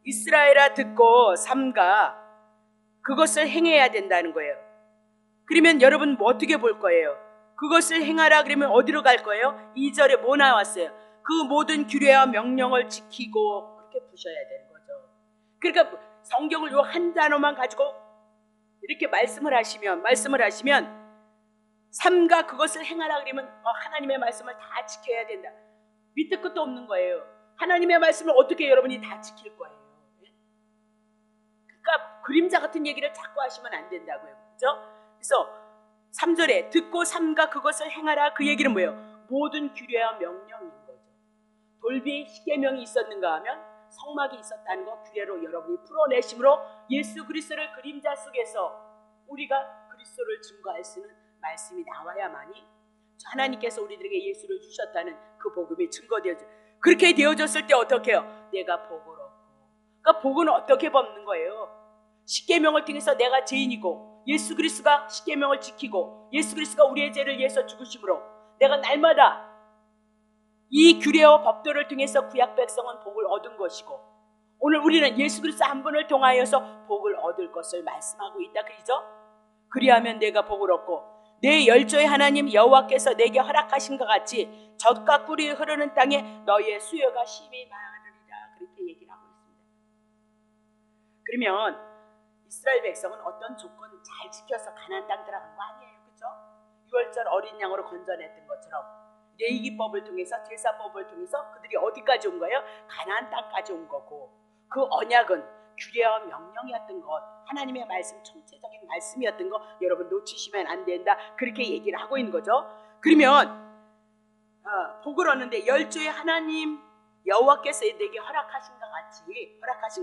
이스라엘아 듣고 삼가 그것을 행해야 된다는 거예요. 그러면 여러분 뭐 어떻게 볼 거예요? 그것을 행하라 그러면 어디로 갈 거예요? 2절에 뭐 나왔어요? 그 모든 규례와 명령을 지키고 그렇게 부셔야 되는 거죠. 그러니까 성경을 요 한 단어만 가지고 이렇게 말씀을 하시면 삼가 그것을 행하라 그러면 하나님의 말씀을 다 지켜야 된다. 밑에 끝도 없는 거예요. 하나님의 말씀을 어떻게 여러분이 다 지킬 거예요? 그러니까 그림자 같은 얘기를 자꾸 하시면 안 된다고요. 그렇죠? 그래서 3절에 듣고 삼가 그것을 행하라 그 얘기는 뭐예요? 모든 규례와 명령인 거죠. 돌비 십계명이 있었는가 하면 성막이 있었다는 거 규례로 여러분이 풀어내심으로 예수 그리스도를 그림자 속에서 우리가 그리스도를 증거할 수 있는 말씀이 나와야만이 하나님께서 우리들에게 예수를 주셨다는 그 복음이 증거되어져. 그렇게 되어졌을 때 어떻게 해요? 내가 복을 얻고. 그러니까 복은 어떻게 받는 거예요? 십계명을 통해서 내가 죄인이고 예수 그리스도가 십계명을 지키고 예수 그리스도가 우리의 죄를 위해서 죽으심으로 내가 날마다 이 규례와 법도를 통해서 구약 백성은 복을 얻은 것이고 오늘 우리는 예수 그리스도 한 분을 통하여서 복을 얻을 것을 말씀하고 있다 그러죠? 그리하면 내가 복을 얻고 내 열조의 하나님 여호와께서 내게 허락하신 것 같이 젖과 꿀이 흐르는 땅에 너희의 수요가 심히 많으리라 그렇게 얘기를 하고 있습니다. 그러면 이스라엘 백성은 어떤 조건 잘 지켜서 가나안 땅 들어간 거 아니에요, 그렇죠? 6월절 어린 양으로 건져냈던 것처럼 레위기법을 통해서 제사법을 통해서 그들이 어디까지 온 거예요? 가나안 땅까지 온 거고 그 언약은 규례와 명령이었던 것, 하나님의 말씀, 총체적인 말씀이었던 거 여러분 놓치시면 안 된다. 그렇게 얘기를 하고 있는 거죠. 그러면 복을 얻는데 10조의 하나님 여호와께서 내게 허락하신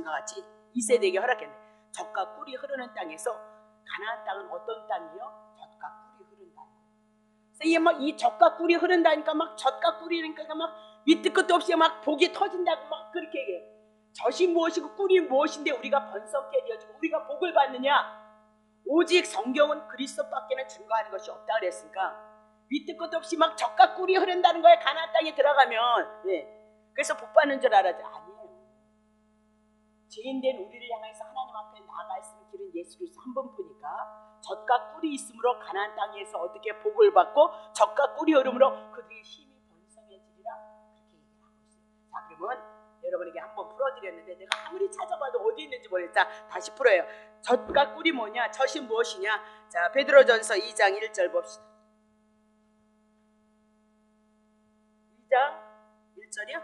것 같이 이 세대에게 허락했네. 젖과 꿀이 흐르는 땅에서, 가나안 땅은 어떤 땅이에요? 젖과 꿀이 흐르는 땅이에요. 그래서 이 젖과 꿀이 흐른다니까 막 젖과 꿀이니까 막 밑도 끝도 없이 막 복이 터진다고 막 그렇게 얘기해요. 젖이 무엇이고 꿀이 무엇인데 우리가 번성케 되어지고 우리가 복을 받느냐? 오직 성경은 그리스도밖에는 증거하는 것이 없다 그랬으니까 밑도 끝도 없이 막 젖과 꿀이 흐른다는 거예요. 가나안 땅에 들어가면. 그래서 복 받는 줄 알았죠. 아니에요. 죄인된 우리를 향해서 하나님 앞에 나아갈 수 있는 길은 예수 그리스도 한 번뿐이니까 젖과 꿀이 있으므로 가나안 땅에서 어떻게 복을 받고 젖과 꿀이 흐름으로 그들이 힘이 번성해지리라 그렇게 얘기하고 있어요. 자, 그러면 여러분에게 한번 풀어드렸는데 내가 아무리 찾아봐도 어디 있는지 모르겠다. 다시 풀어요. 젖과 꿀이 뭐냐? 젖이 무엇이냐? 자, 베드로전서 2장 1절 봅시다. 2장 1절이요?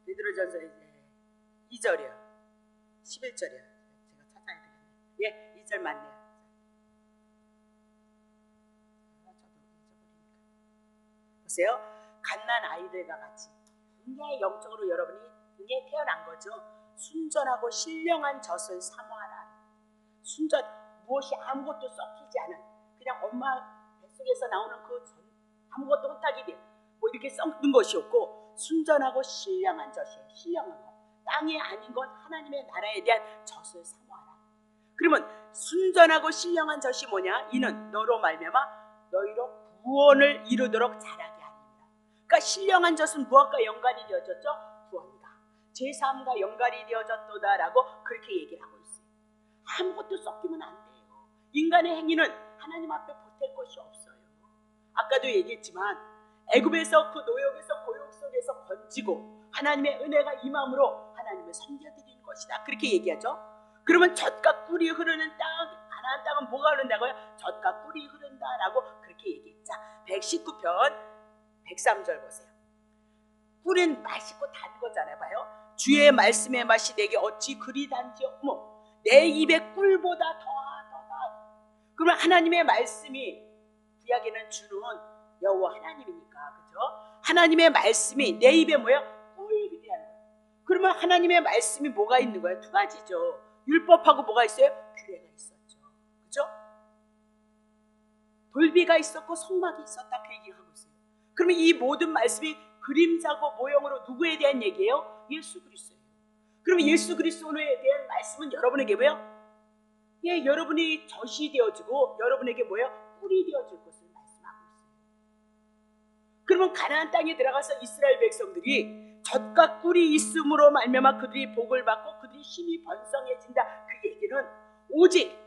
베드로전서 2절이요. 11절이요. 제가 찾아야 되겠네. 2절 맞네요. 저도 잊어버리니까. 보세요. 갓난 아이들과 같이 굉장히 영적으로 여러분이 굉장히 태어난 거죠. 순전하고 신령한 젖을 사모하라. 순전, 무엇이 아무것도 썩히지 않은, 그냥 엄마 뱃속에서 나오는 그 젖, 아무것도 혼탁이 돼 뭐 이렇게 썩는 것이 없고 순전하고 신령한 젖이에요. 신령한 것, 땅이 아닌 것, 하나님의 나라에 대한 젖을 사모하라. 그러면 순전하고 신령한 젖이 뭐냐? 이는 너로 말미암아 너희로 구원을 이루도록 자라게 하리라. 그러니까 신령한 젖은 무엇과 연관이 되어졌죠? 구원과 제3과 연관이 되어졌도다라고 그렇게 얘기를 하고 있어요. 아무것도 섞이면 안 돼요. 인간의 행위는 하나님 앞에 보탤 것이 없어요. 아까도 얘기했지만 애굽에서 그 노역에서 고역 속에서 건지고 하나님의 은혜가 임함으로 하나님을 섬겨드리는 것이다. 그렇게 얘기하죠. 그러면 젖과 꿀이 흐르는 땅, 가나안 땅은 뭐가 흐른다고요? 젖과 꿀이 흐른다라고 그렇게 얘기했죠. 119편 103절 보세요. 꿀은 맛있고 단 거잖아요. 봐요. 주의 말씀의 맛이 내게 어찌 그리 단지요? 내 입에 꿀보다 더하다. 그러면 하나님의 말씀이, 구약에는 주는 여호와 하나님이니까, 그죠? 하나님의 말씀이 내 입에 뭐야? 꿀이라는 거예요. 그러면 하나님의 말씀이 뭐가 있는 거예요? 두 가지죠. 율법하고 뭐가 있어요? 규례가 있었죠. 그죠? 돌비가 있었고 성막이 있었다. 그 얘기하고 있어요. 그러면 이 모든 말씀이 그림자고 모형으로 누구에 대한 얘기예요? 예수 그리스도예요. 그러면 예수 그리스도에 대한 말씀은 여러분에게 뭐예요? 여러분이 젖이 되어지고 여러분에게 뭐예요? 꿀이 되어질 것을 말씀하고 있어요. 그러면 가나안 땅에 들어가서 이스라엘 백성들이 젖과 꿀이 있음으로 말미암아 그들이 복을 받고 그들이 힘이 번성해진다. 그 얘기는 오직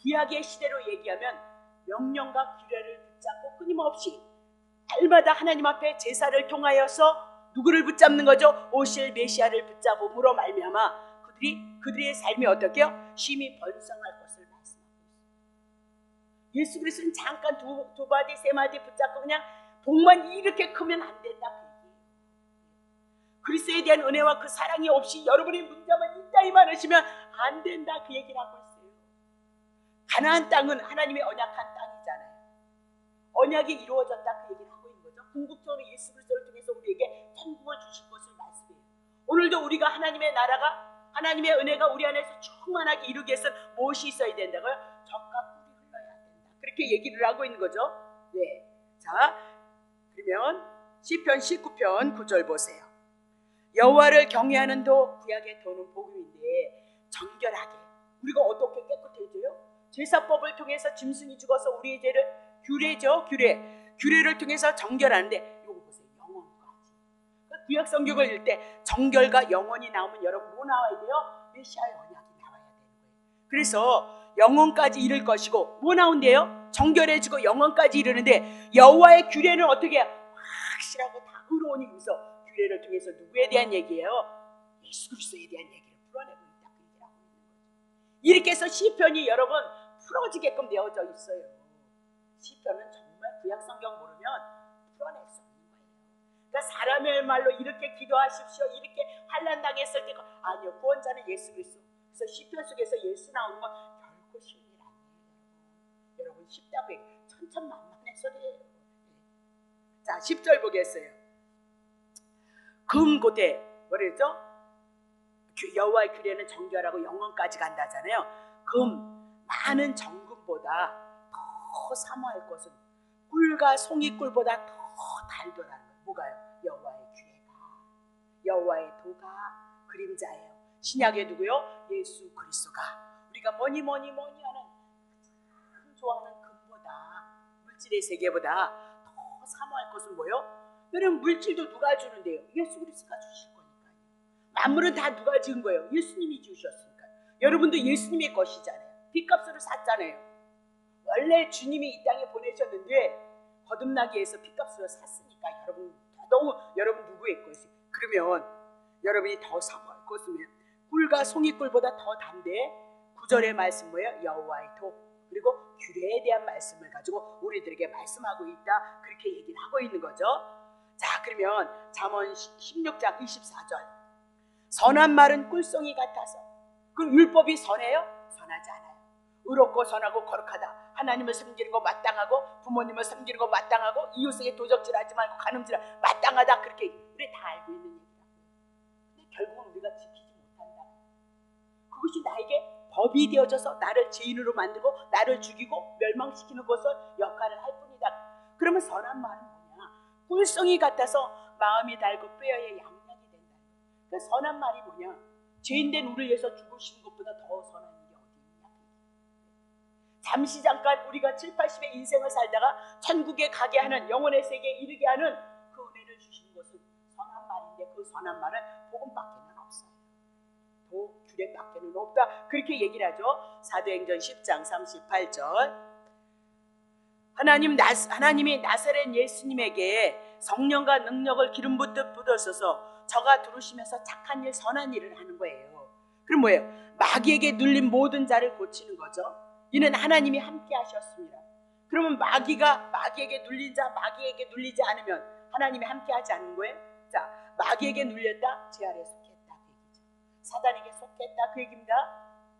구약의 시대로 얘기하면 명령과 규례를 붙잡고 끊임없이 날마다 하나님 앞에 제사를 통하여서 누구를 붙잡는 거죠? 오실 메시아를 붙잡음으로 말미암아 그들의 삶이 어떻게요? 힘이 번성할 것을 말씀하고 있습니다. 예수 그리스도는 잠깐 두 마디 세 마디 붙잡고 그냥 복만 이렇게 크면 안 된다. 그 얘기예요. 그리스도에 대한 은혜와 그 사랑이 없이 여러분의 문제만 인자히 많으시면 안 된다. 그 얘기를 하고 있어요. 가나안 땅은 하나님의 언약한 땅이잖아요. 언약이 이루어졌다. 그 얘기를 하고 있는 거죠. 궁극적으로 예수 그리스도를 통해서 우리에게 천국을 주실 것을 말씀해요. 오늘도 우리가 하나님의 나라가, 하나님의 은혜가 우리 안에서 충만하게 이루기 위해서는 무엇이 있어야 된다고요? 젖과 꿀이 흘러야 된다. 그렇게 얘기를 하고 있는 거죠. 네. 자, 그러면 시편 19편 9절 보세요. 여호와를 경외하는 도, 구약의 도는 복음인데 정결하게, 우리가 어떻게 깨끗해져요? 제사법을 통해서 짐승이 죽어서 우리의 죄를, 규례죠. 규례를 통해서 정결하는데, 요거 보세요. 영혼까지. 구약 성경을 읽을 때 정결과 영혼이 나오면 여러분 뭐 나와야 돼요? 메시아의 언약이 나와야 되는 거예요. 그래서 영혼까지 이룰 것이고 뭐 나온대요? 정결해지고 영혼까지 이르는데, 여호와의 규례는 어떻게 해요? 확실하고 다 의로우니, 그래서 규례를 통해서 누구에 대한 얘기예요? 예수 그리스도에 대한 얘기를 풀어내고 있다. 그 얘기를 하고 있는 거죠. 이렇게 해서 시편이 여러분 풀어지게끔 되어져 있어요. 시편은 정말 구약 성경 모르면 풀어낼 수 없는 거예요. 그러니까 사람의 말로 이렇게 기도하십시오, 이렇게 환난 당했을 때 아니요, 구원자는 예수 그리스도. 그래서 시편 속에서 예수 나오는 건 결코 쉬운 일 아니에요. 여러분 쉽다고 해요. 천천만만의 소리예요. 자, 10절 보겠어요. 금고대 뭐랬죠? 여호와의 규례는 정결하고 영원까지 간다잖아요. 많은 정금보다 더 사모할 것은 꿀과 송이꿀보다 더 달도라는 거예요. 뭐가요? 여호와의 규례가, 여호와의 도가 그림자예요. 신약에 누구요? 예수 그리스도가. 우리가 뭐니 하는 참 좋아하는 금보다, 물질의 세계보다 더 사모할 것은 뭐요? 여러분 물질도 누가 주는데요? 예수 그리스도가 주실 거니까요. 만물은 다 누가 지은 거예요? 예수님이 주셨으니까요. 여러분도 예수님의 것이잖아요. 핏값으로 샀잖아요. 원래 주님이 이 땅에 보내셨는데 거듭나기 위해서 핏값으로 샀으니까 여러분 누구의 것이? 그러면 여러분이 더 사모할 것은 꿀과 송이꿀보다 더 단데 9절의 말씀 뭐예요? 여호와의 도, 그리고 규례에 대한 말씀을 가지고 우리들에게 말씀하고 있다, 그렇게 얘기를 하고 있는 거죠. 자, 그러면 잠언 16장 24절, 선한 말은 꿀송이 같아서. 그럼 율법이 선해요? 선하지 않아요. 의롭고 선하고 거룩하다, 하나님을 섬기는 거 마땅하고 부모님을 섬기는 거 마땅하고 이웃에게 도적질하지 말고 간음질하지 마땅하다, 그렇게 우리 다 알고 있는 얘기라고요. 근데 결국은 우리가 지키지 못한다. 그것이 나에게 법이 되어져서 나를 죄인으로 만들고 나를 죽이고 멸망시키는 것을 역할을 할 뿐이다. 그러면 선한 말은 뭐냐? 꿀송이 같아서 마음이 달고 뼈에 양약이 된다. 그 선한 말이 뭐냐? 죄인된 우리를 위해서 죽으시는 것보다 더 선한 일이 어디 있냐? 잠시 잠깐 우리가 7, 80의 인생을 살다가 천국에 가게 하는, 영혼의 세계에 이르게 하는 그 은혜를 주시는 것은 선한 말인데, 그 선한 말은 복음밖에는 없어요. 도 규례밖에는 없다, 그렇게 얘기를 하죠. 사도행전 10장 38절, 하나님이 나사렛 예수님에게 성령과 능력을 기름 붓듯 붓으셔서 저가 두르시면서 착한 일, 선한 일을 하는 거예요. 그럼 뭐예요? 마귀에게 눌린 모든 자를 고치는 거죠. 이는 하나님이 함께 하셨습니다. 그러면 마귀에게 눌린 자, 마귀에게 눌리지 않으면 하나님이 함께 하지 않는 거예요? 자, 마귀에게 눌렸다, 죄 아래 속했다, 그 얘기죠. 사단에게 속했다, 그 얘기입니다.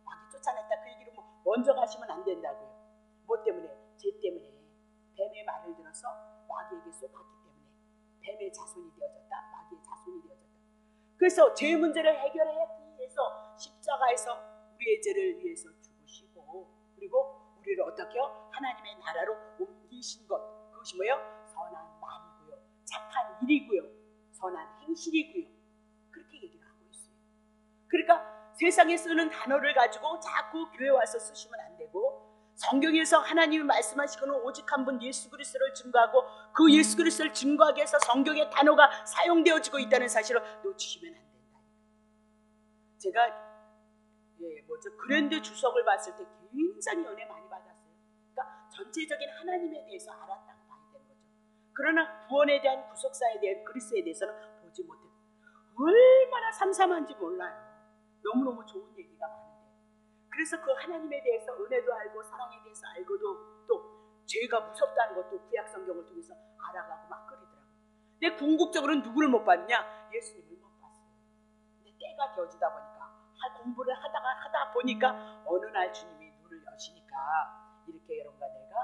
마귀 쫓아냈다, 그 얘기로 먼저 가시면 안 된다고요. 뭐 때문에? 죄 때문에. 뱀의 말을 들어서 마귀에게 속았기 때문에 뱀의 자손이 되어졌다, 마귀의 자손이 되어졌다. 그래서 죄 문제를 해결하기 위해서 십자가에서 우리의 죄를 위해서 죽으시고, 그리고 우리를 어떻게요? 하나님의 나라로 옮기신 것, 그것이 뭐예요? 선한 말이고요, 착한 일이고요, 선한 행실이고요, 그렇게 얘기를 하고 있어요. 그러니까 세상에 쓰는 단어를 가지고 자꾸 교회 와서 쓰시면 안 되고, 성경에서 하나님이 말씀하시고는 오직 한 분 예수 그리스도를 증거하고, 그 예수 그리스도를 증거하기 위해서 성경의 단어가 사용되어지고 있다는 사실을 놓치시면 안 된다. 제가 그랜드 주석을 봤을 때 굉장히 은혜 많이 받았어요. 그러니까 전체적인 하나님에 대해서 알았다고 봐야 되는 거죠. 그러나 구원에 대한, 구속사에 대한, 그리스도에 대해서는 보지 못해요. 얼마나 삼삼한지 몰라요. 너무너무 좋은 얘기가 많은데, 그래서 그 하나님에 대해서 은혜도 알고 사랑에 대해서 알고도 또 죄가 무섭다는 것도 구약 성경을 통해서 알아가고 막 그러더라고요. 근데 궁극적으로는 누구를 못 봤냐? 예수님을 못 봤어요. 근데 때가 겨지다 보니까 공부를 하다 보니까 어느 날 주님이 눈을 여시니까 이렇게 여러분과 내가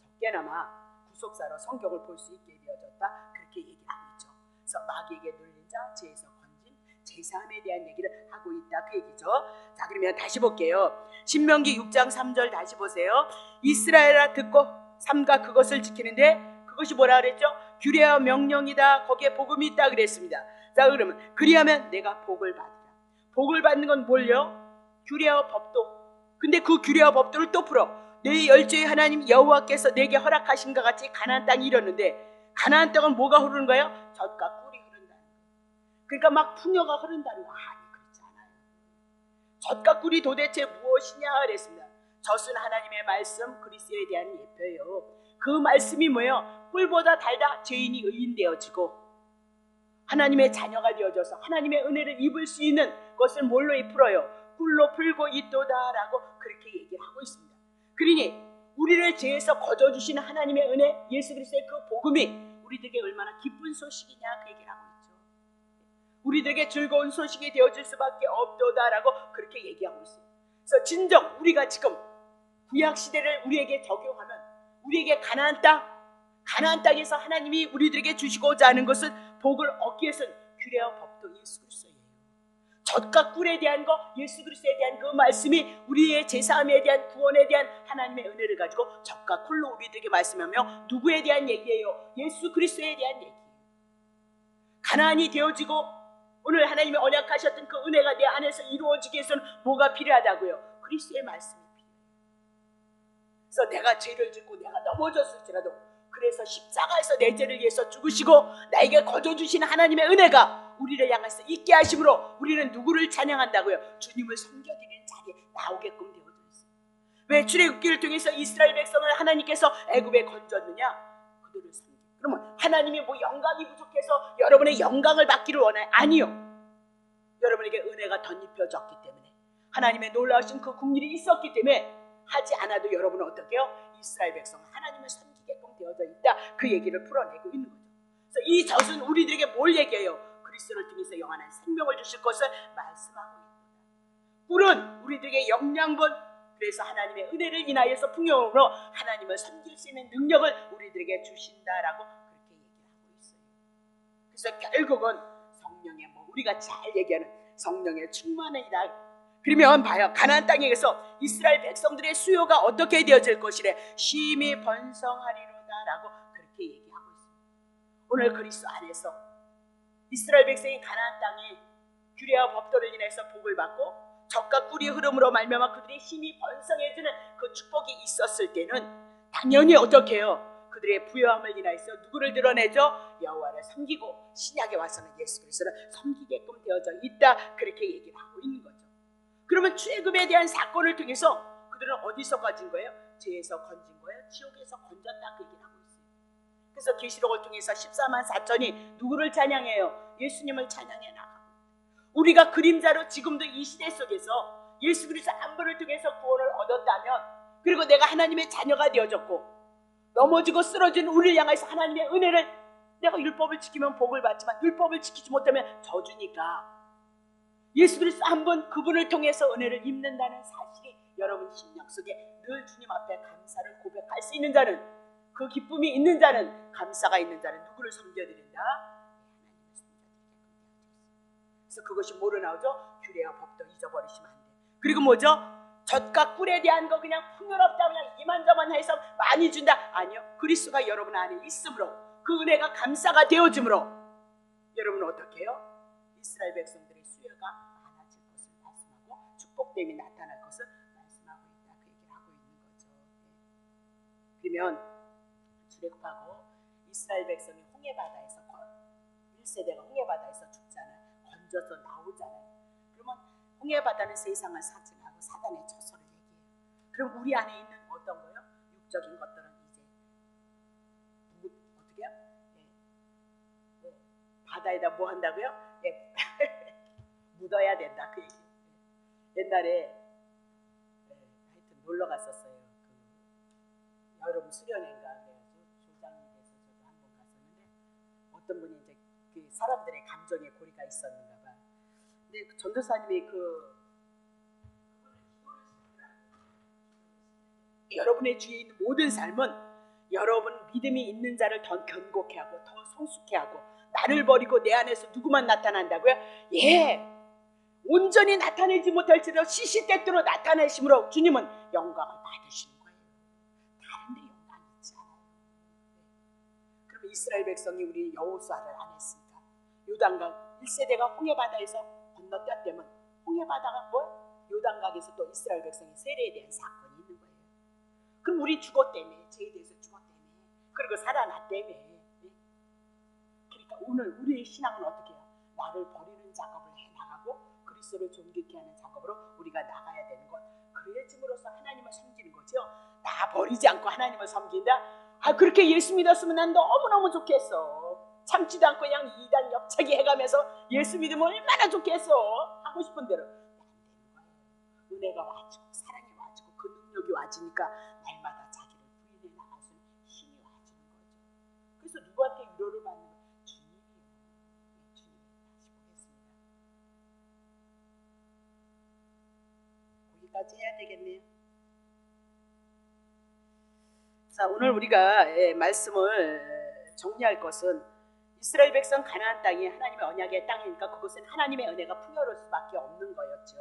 적게나마 구속사로 성경을 볼 수 있게 되어졌다, 그렇게 얘기를 하고 있죠. 그래서 마귀에게 눌린 자, 죄에서 건진, 제3에 대한 얘기를 하고 있다, 그 얘기죠. 자, 그러면 다시 볼게요. 신명기 6장 3절 다시 보세요. 이스라엘아 듣고 삼가 그것을 지키는데, 그것이 뭐라 그랬죠? 규례와 명령이다, 거기에 복음이 있다 그랬습니다. 자, 그러면 그리하면 내가 복을 받으라. 복을 받는 건 뭘요? 규례와 법도. 근데 그 규례와 법도를 또 풀어. 내 열조의 하나님 여호와께서 내게 허락하신 것 같이 가나안 땅이 이뤘는데, 가나안 땅은 뭐가 흐르는 거예요? 젖과 꿀이 흐른다는 거예요. 그러니까 막 풍요가 흐른다는 거. 아니, 그렇지 않아요. 젖과 꿀이 도대체 무엇이냐 그랬습니다. 젖은 하나님의 말씀, 그리스도에 대한 예표예요. 그 말씀이 뭐예요? 꿀보다 달다, 죄인이 의인 되어지고 하나님의 자녀가 되어져서 하나님의 은혜를 입을 수 있는 것을 뭘로 풀어요? 꿀로 풀고 있도다라고 그렇게 얘기를 하고 있습니다. 그러니 우리를 죄에서 거저주시는 하나님의 은혜, 예수 그리스도의 그 복음이 우리들에게 얼마나 기쁜 소식이냐, 그 얘기를 하고 있죠. 우리들에게 즐거운 소식이 되어줄 수밖에 없도다라고 그렇게 얘기하고 있어요. 그래서 진정 우리가 지금 구약 시대를 우리에게 적용하면 우리에게 가나안 땅에서 하나님이 우리들에게 주시고자 하는 것은 복을 얻기 위해서는 규례와 법도 예수 그리스도예요. 젖과 꿀에 대한 거, 예수 그리스도에 대한 그 말씀이 우리의 제사함에 대한 구원에 대한 하나님의 은혜를 가지고 젖과 꿀로 우리들에게 말씀하며 누구에 대한 얘기예요? 예수 그리스도에 대한 얘기예요. 가나안이 되어지고 오늘 하나님이 언약하셨던 그 은혜가 내 안에서 이루어지기 위해서는 뭐가 필요하다고요? 그리스도의 말씀이 필요해요. 그래서 내가 죄를 짓고 내가 넘어졌을지라도 그래서 십자가에서 내 죄를 위해서 죽으시고 나에게 거저주신 하나님의 은혜가 우리를 향해서 있게 하심으로 우리는 누구를 찬양한다고요? 주님을 섬겨드리는 자리에 나오게끔 되어져 있어요. 왜 출애굽기를 통해서 이스라엘 백성을 하나님께서 애굽에 건졌느냐? 그들을 섬기고. 그러면 하나님이 뭐 영광이 부족해서 여러분의 영광을 받기를 원해요? 아니요. 여러분에게 은혜가 덧입혀졌기 때문에 하나님의 놀라우신 그 국률이 있었기 때문에 하지 않아도 여러분은 어떻게 해요? 이스라엘 백성은 하나님을 섬기게끔 되어져 있다. 그 얘기를 풀어내고 있는 거죠. 그래서 이 젖은 우리들에게 뭘 얘기해요? 그리스도를 통해서 영원한 생명을 주실 것을 말씀하고 있다. 꿀은 우리들에게 영양분, 그래서 하나님의 은혜를 인하여서 풍요함으로 하나님을 섬길 수 있는 능력을 우리들에게 주신다라고 그렇게 얘기를 하고 있어요. 그래서 결국은 성령의 우리가 잘 얘기하는 성령의 충만이다. 그러면 봐요. 가나안 땅에서 이스라엘 백성들의 수요가 어떻게 되어질 것이래? 쉼이 번성하리로다라고 그렇게 얘기하고 있습니다. 오늘 그리스도 안에서 이스라엘 백성이 가나안 땅에 규례와 법도를 인해서 복을 받고 젖과 꿀이 흐름으로 말미암아 그들의 힘이 번성해지는 그 축복이 있었을 때는 당연히 어떻게 해요? 그들의 부요함을 인하여서 누구를 드러내죠? 여호와를 섬기고 신약에 와서는 예수 그리스도를 섬기게끔 되어져 있다. 그렇게 얘기를 하고 있는 거죠. 그러면 출애굽에 대한 사건을 통해서 그들은 어디서 건진 거예요? 죄에서 건진 거예요? 지옥에서 건졌다. 그 얘기를 하고 있어요. 그래서 계시록을 통해서 14만 4천이 누구를 찬양해요? 예수님을 찬양해 나가고. 우리가 그림자로 지금도 이 시대 속에서 예수 그리스도 한 분을 통해서 구원을 얻었다면, 그리고 내가 하나님의 자녀가 되어졌고 넘어지고 쓰러진 우리를 향해서 하나님의 은혜를, 내가 율법을 지키면 복을 받지만 율법을 지키지 못하면 저주니까 예수 그리스도 한 분 그분을 통해서 은혜를 입는다는 사실이 여러분 심령 속에 늘 주님 앞에 감사를 고백할 수 있는 자는, 그 기쁨이 있는 자는, 감사가 있는 자는 누구를 섬겨드린다? 하나님을 섬겨드리겠다. 그래서 그것이 뭐로 나오죠? 규례와 법도 잊어버리시면 안 돼요. 그리고 뭐죠? 젖과 꿀에 대한 거 그냥 풍요롭다, 그냥 이만저만 해서 많이 준다. 아니요. 그리스도가 여러분 안에 있으므로 그 은혜가 감사가 되어짐으로 여러분은 어떻게 해요? 이스라엘 백성들의 수요가 많아질 것을 말씀하고 축복됨이 나타날 것을 말씀하고 있다. 그 얘기를 하고 있는 거죠. 그러면 출애굽하고 이스라엘 백성이 홍해바다에서 1세대가 홍해바다에서 죽잖아요. 건져서 나오잖아요. 그러면 홍해바다는 세상을 사칭하고 사단의 처소를 얘기해요. 그럼 우리 안에 있는 어떤 거요? 육적인 것들은 이제 어떻게 해요? 바다에다 뭐 한다고요? 묻어야 된다. 그 얘기. 옛날에 하여튼 놀러 갔었어요. 그 여름 수련회인가 그래가지고 조장이 돼서 저도 한번 갔었는데 어떤 분이 이제 그 사람들의 감정에 고리가 있었는가 봐. 근데 그 전도사님이 여러분의 주위에 있는 모든 삶은 여러분 믿음이 있는 자를 더 견고케 하고 더 성숙케 하고, 나를 버리고 내 안에서 누구만 나타난다고요? 온전히 나타내지 못할지라도 시시때때로 나타내심으로 주님은 영광을 받으시는 거예요. 다른 데 영광이 있지 않아요. 그러면 이스라엘 백성이 우리 여호수아를 안 했으니까 요단강 1세대가 홍해바다에서 건너뛰었다면 홍해바다가 요단강에서 또 이스라엘 백성의 세례에 대한 사건이 있는 거예요. 그럼 우리 죽었다며, 죄에 대해서 죽었다며, 그리고 살아났다며. 그러니까 오늘 우리의 신앙은 어떻게 해요? 나를 버리는 작업을 해나가고 그리스도를 존귀케 하는 작업으로 우리가 나가야 되는 것. 그래짐으로써 하나님을 섬기는 거죠. 나 버리지 않고 하나님을 섬긴다? 그렇게 예수 믿었으면 난 너무너무 좋겠어. 참지도 않고 그냥 이단 옆차기 해가면서 예수 믿으면 얼마나 좋겠어. 하고 싶은 대로. 안 되는 거예요. 은혜가 와지고 사랑이 와지고 그 능력이 와지니까 날마다 자기를 부인해 나갈 수 있는 힘이 와지는 거죠. 그래서 누구한테 위로를 받는 거예요? 주님이요. 주님이 다시 보겠습니다. 여기까지 해야 되겠네요. 자, 오늘 우리가 말씀을 정리할 것은 이스라엘 백성 가나안 땅이 하나님의 언약의 땅이니까 그것은 하나님의 은혜가 풍요로울 수밖에 없는 거였죠.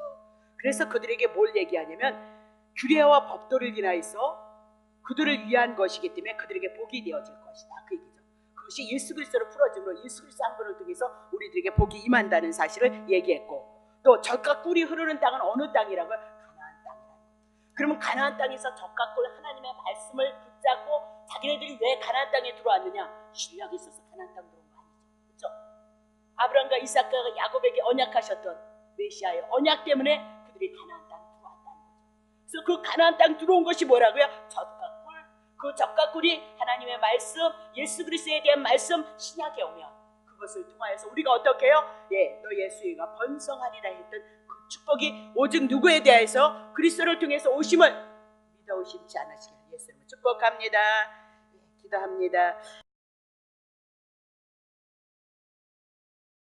그래서 그들에게 뭘 얘기하냐면 규례와 법도를 인하여서 그들을 위한 것이기 때문에 그들에게 복이 되어질 것이다, 그 얘기죠. 그것이 예수 그리스도로 풀어짐으로 예수 그리스도 한 분을 통해서 우리들에게 복이 임한다는 사실을 얘기했고, 또 젖과 꿀이 흐르는 땅은 어느 땅이라고요? 가나안 땅이라는 거예요. 그러면 가나안 땅에서 젖과 꿀 하나님의 말씀을 붙잡고 자기네들이 왜 가나안 땅에 들어왔느냐? 실력이 있어서 가나안 땅 들어온 거 아니죠, 그렇죠? 아브라함과 이삭과 야곱에게 언약하셨던 메시아의 언약 때문에 그들이 가나안 땅 들어왔다는 거죠. 그래서 그 가나안 땅 들어온 것이 뭐라고요? 젖과 꿀. 그 젖과 꿀이 하나님의 말씀, 예수 그리스도에 대한 말씀, 신약에 오면 그것을 통하여서 우리가 어떻게 해요? 너 예수가 번성하리라 했던 그 축복이 오직 누구에 대해서? 그리스도를 통해서 오심을 믿어 오심치 않으시기를 예수님을 축복합니다. 기도합니다.